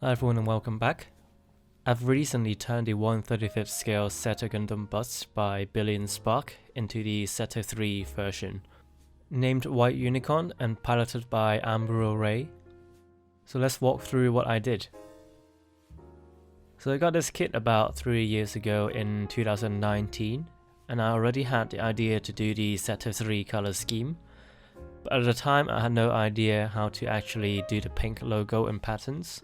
Hi everyone and welcome back. I've recently turned the 1/35th scale Zeta Gundam bust by Billion Spark into the Zeta 3 version, named White Unicorn and piloted by Amber Ray. So let's walk through what I did. So I got this kit about 3 years ago in 2019, and I already had the idea to do the Zeta 3 color scheme, but at the time I had no idea how to actually do the pink logo and patterns.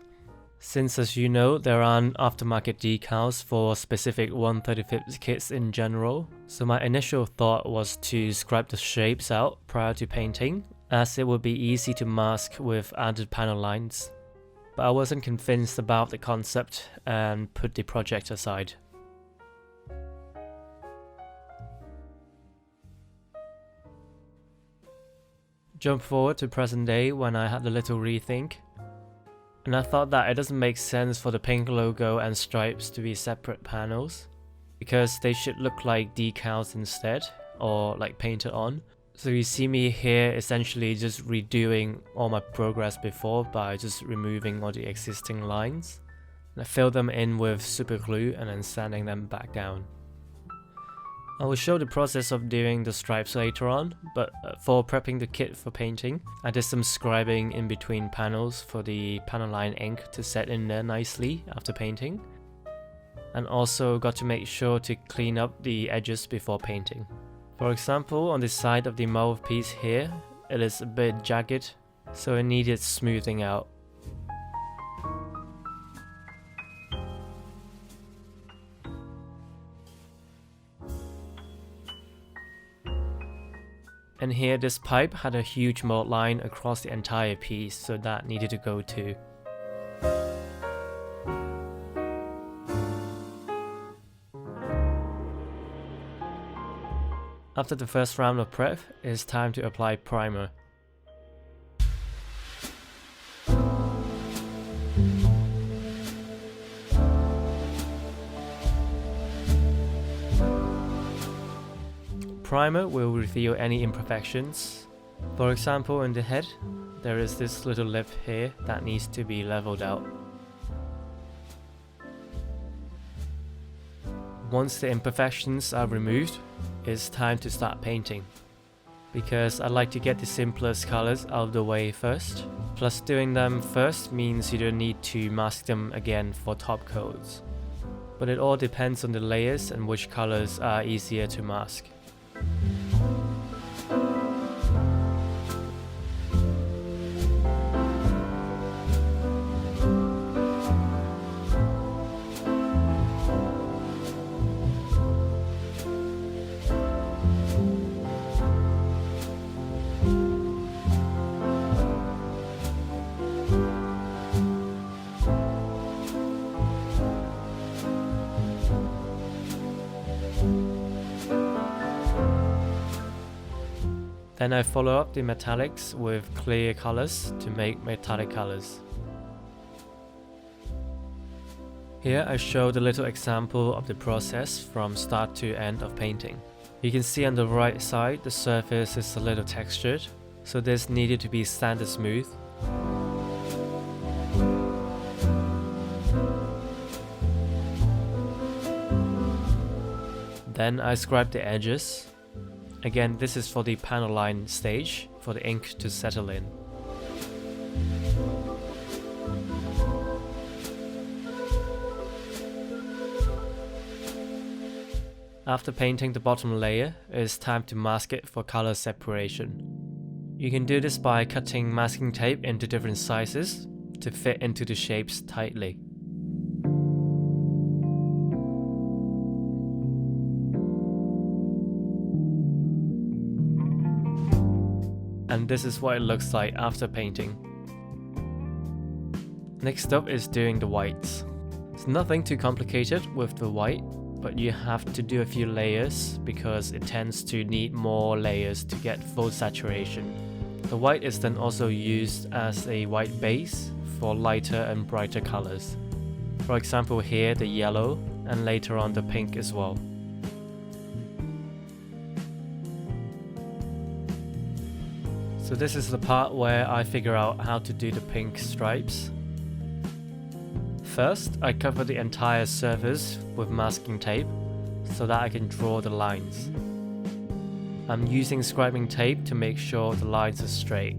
Since, as you know, there aren't aftermarket decals for specific 1/35th kits in general, so my initial thought was to scribe the shapes out prior to painting, as it would be easy to mask with added panel lines. But I wasn't convinced about the concept and put the project aside. Jump forward to present day when I had a little rethink. And I thought that it doesn't make sense for the pink logo and stripes to be separate panels, because they should look like decals instead, or like painted on. So you see me here essentially just redoing all my progress before by just removing all the existing lines. And I fill them in with super glue and then sanding them back down. I will show the process of doing the stripes later on, but for prepping the kit for painting, I did some scribing in between panels for the panel line ink to set in there nicely after painting. And also got to make sure to clean up the edges before painting. For example, on the side of the mouthpiece here, it is a bit jagged, so it needed smoothing out. And here this pipe had a huge mold line across the entire piece, so that needed to go too. After the first round of prep, it's time to apply primer. Primer will reveal any imperfections. For example, in the head, there is this little lip here that needs to be leveled out. Once the imperfections are removed, it's time to start painting. Because I like to get the simplest colors out of the way first. Plus doing them first means you don't need to mask them again for top coats. But it all depends on the layers and which colors are easier to mask. Then I follow up the metallics with clear colors to make metallic colors. Here I showed a little example of the process from start to end of painting. You can see on the right side the surface is a little textured, so this needed to be sanded smooth. Then I scribe the edges. Again, this is for the panel line stage, for the ink to settle in. After painting the bottom layer, it is time to mask it for color separation. You can do this by cutting masking tape into different sizes to fit into the shapes tightly. And this is what it looks like after painting. Next up is doing the whites. It's nothing too complicated with the white, but you have to do a few layers because it tends to need more layers to get full saturation. The white is then also used as a white base for lighter and brighter colors. For example here the yellow, and later on the pink as well. So this is the part where I figure out how to do the pink stripes. First, I cover the entire surface with masking tape so that I can draw the lines. I'm using scribing tape to make sure the lines are straight.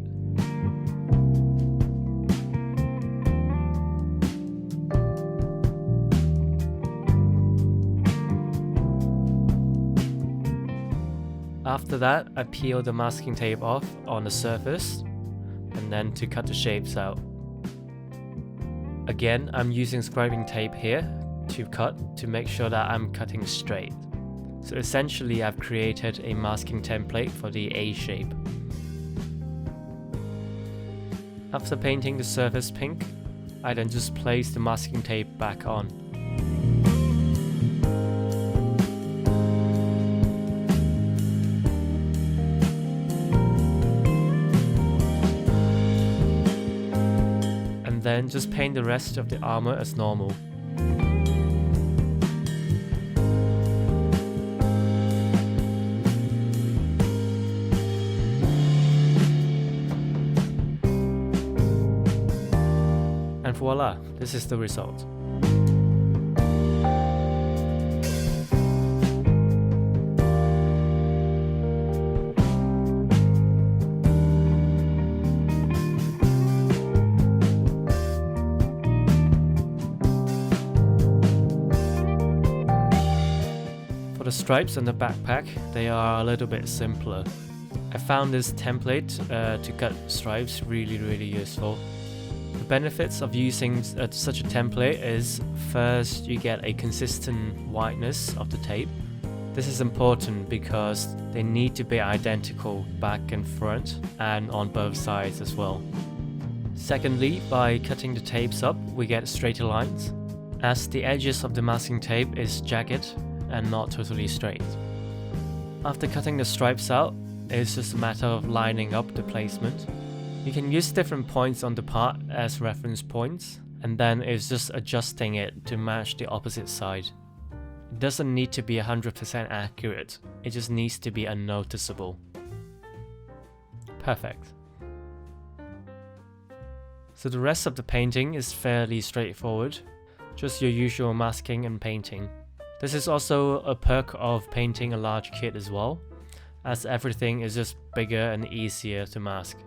After that, I peel the masking tape off on the surface and then to cut the shapes out. Again, I'm using scribing tape here to cut to make sure that I'm cutting straight. So essentially I've created a masking template for the A shape. After painting the surface pink, I then just place the masking tape back on. Then just paint the rest of the armor as normal. And voila, this is the result. For the stripes on the backpack, they are a little bit simpler. I found this template to cut stripes really useful. The benefits of using such a template is, first, you get a consistent whiteness of the tape. This is important because they need to be identical back and front and on both sides as well. Secondly, by cutting the tapes up, we get straighter lines, as the edges of the masking tape is jagged and not totally straight. After cutting the stripes out, it's just a matter of lining up the placement. You can use different points on the part as reference points, and then it's just adjusting it to match the opposite side. It doesn't need to be 100% accurate, it just needs to be unnoticeable. Perfect. So the rest of the painting is fairly straightforward, just your usual masking and painting. This is also a perk of painting a large kit as well, as everything is just bigger and easier to mask.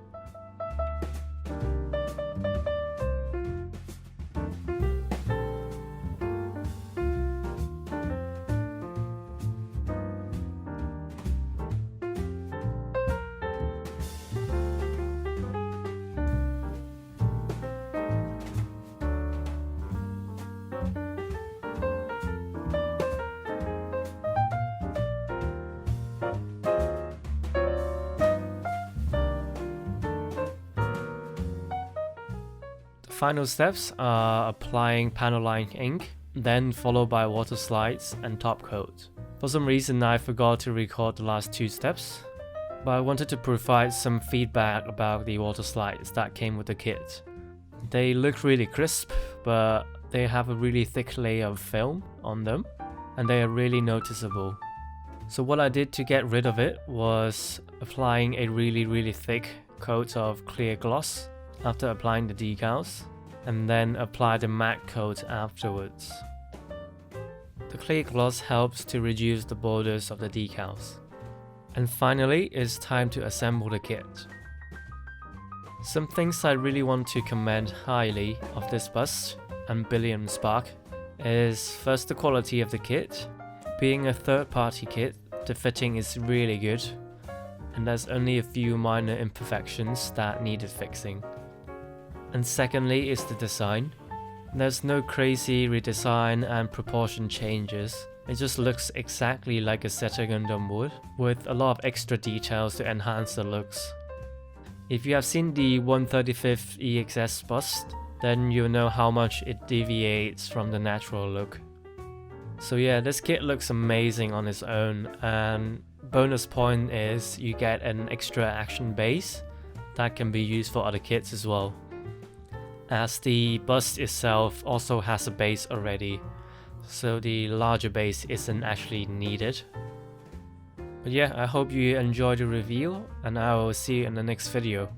Final steps are applying panel line ink, then followed by water slides and top coat. For some reason I forgot to record the last two steps, but I wanted to provide some feedback about the water slides that came with the kit. They look really crisp, but they have a really thick layer of film on them, and they are really noticeable. So what I did to get rid of it was applying a really thick coat of clear gloss after applying the decals, and then apply the matte coat afterwards. The clear gloss helps to reduce the borders of the decals. And finally, it's time to assemble the kit. Some things I really want to commend highly of this bust and Billion Spark is first the quality of the kit. Being a third-party kit, the fitting is really good, and there's only a few minor imperfections that needed fixing. And secondly is the design. There's no crazy redesign and proportion changes. It just looks exactly like a Zeta Gundam would, with a lot of extra details to enhance the looks. If you have seen the 1/35 EXS bust, then you'll know how much it deviates from the natural look. So yeah, this kit looks amazing on its own, and bonus point is you get an extra action base that can be used for other kits as well, as the bust itself also has a base already, so the larger base isn't actually needed. But yeah, I hope you enjoyed the review, and I will see you in the next video.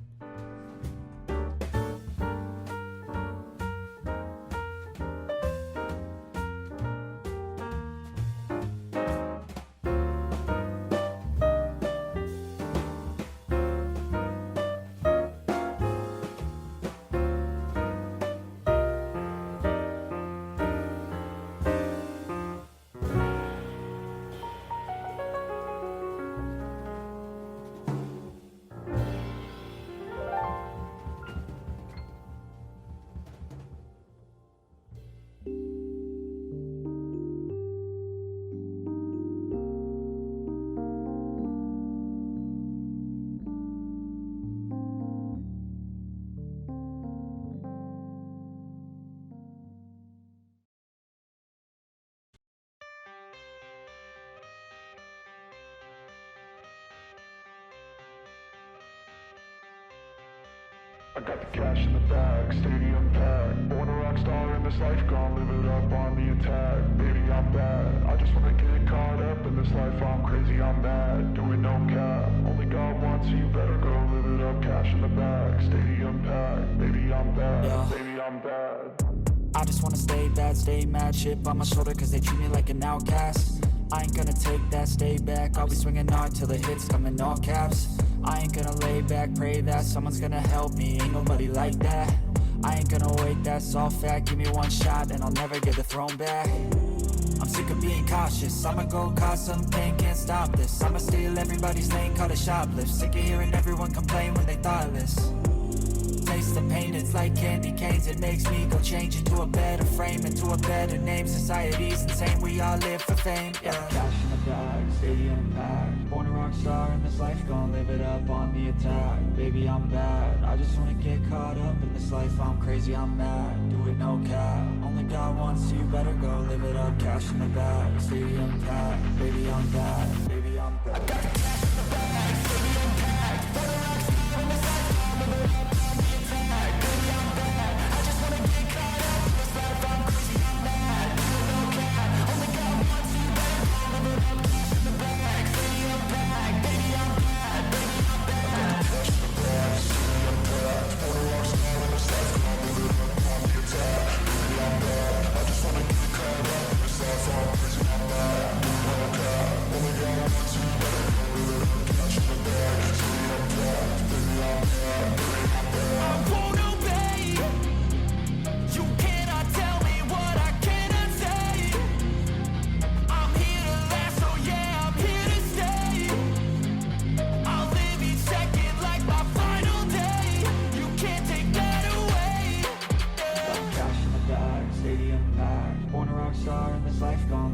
I got the cash in the bag, stadium packed. Born a rock star in this life, gon' live it up on the attack. Baby, I'm bad, I just wanna get caught up in this life. I'm crazy, I'm mad, doing no cap. Only God wants you, better go live it up. Cash in the bag, stadium packed. Baby, I'm bad, baby, I'm bad. I just wanna stay bad, stay mad. Chip on my shoulder cause they treat me like an outcast. I ain't gonna take that, stay back. I'll be swinging hard till the hits come in all caps. I ain't gonna lay back, pray that someone's gonna help me. Ain't nobody like that. I ain't gonna wait, that's all fact. Give me one shot and I'll never get the throne back. I'm sick of being cautious. I'ma go cause some pain, can't stop this. I'ma steal everybody's lane, call it shoplift. Sick of hearing everyone complain when they thoughtless. Taste the pain, it's like candy canes. It makes me go change into a better frame, into a better name. Society's insane, we all live for fame, yeah. Cash in the bag, stadium packed. Born a rock star in this life, gon' live it up on the attack. Baby, I'm bad, I just wanna get caught up in this life. I'm crazy, I'm mad, do it no cap. Only God wants you, better go live it up. Cash in the bag, stadium packed. Baby, I'm bad, baby, I'm bad. I got the cash in the bag, stadium packed. Born a rock star in this life, gon' live it up.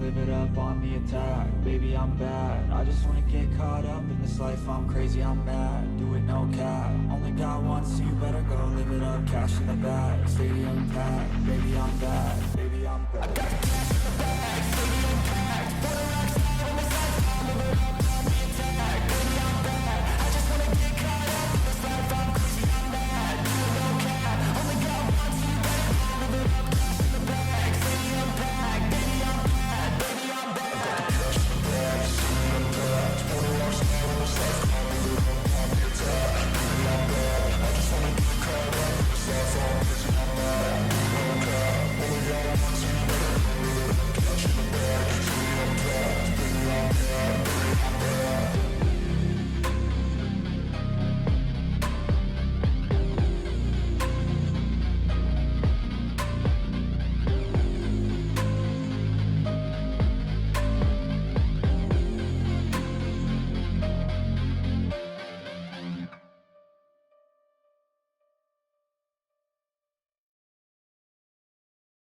Live it up on the attack. Baby, I'm bad, I just wanna get caught up in this life. I'm crazy, I'm mad, do it no cap. Only God wants you, better go live it up. Cash in the bag, stadium packed. Baby, I'm bad, baby, I'm bad.